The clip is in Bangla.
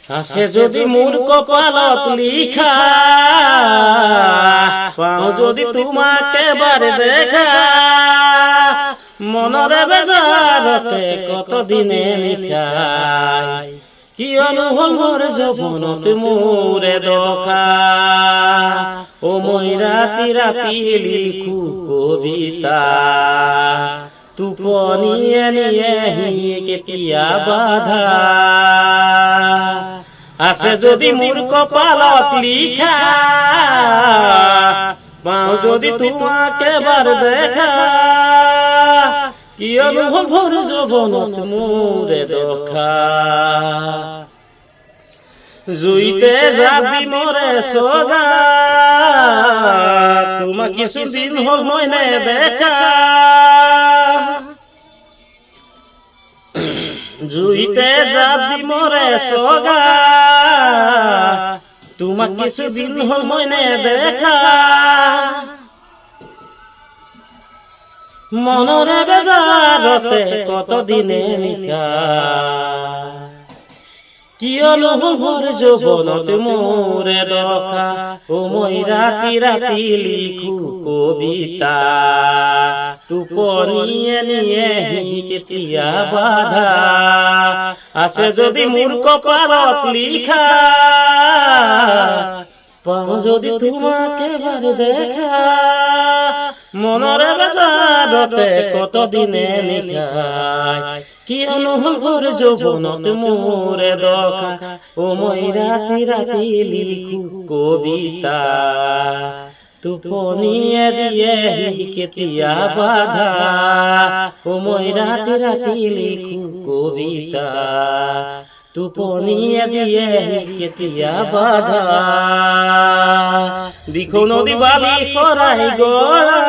আসে যদি মোর কপালত লিখা, পাও যদি তোমাকে বারে দেখা, মনরে বেজারতে কত দিনে লিখাই, কি অনুভব মোর যৌবনত মোরে দখা। ও মই রাতি রাতি লিখু কবিতা, তুপনিয়ে নিয়ে হিয়ে কেতিয়া বাধা। আছে যদি মোর কপালত লিখা, পাও যদি তোমাকে বার দেখা, কি অনুভব মোর যৌবনত মোরে দখা। জুইতে যাবি মোরে সোগা, তোমা কিছুদিন হল মইনে দেখা। জুইতে যাবি মোরে সোগা, তোমা কিছুদিন হল মইনে দেখা। মনরে বেজারতে কত দিনে লিখা, কি অনুভব যৌবনত মোরে দখা। ও মই রাতি রাতি লিখু কবিতা, তুপনিয়ে নিয়ে কেতিয়া বাধা। আছে যদি মোর কপালত লিখা, পাও যদি তোমাকে বার দেখা, মনরে বেজারতে কত দিনে লিখাই, কি অনুভব যৌবনত মোরে দখা। ও মই রাতি রাতি লিখু কবিতা, তুপনিয়ে দিয়ে কেতিয়া বাধা। ও মই রাতি রাতি লিখু কবিতা, তুপনিয়ে দিয়ে কেতিয়া বাধা। দিখো নদী বালি করাই গড়া,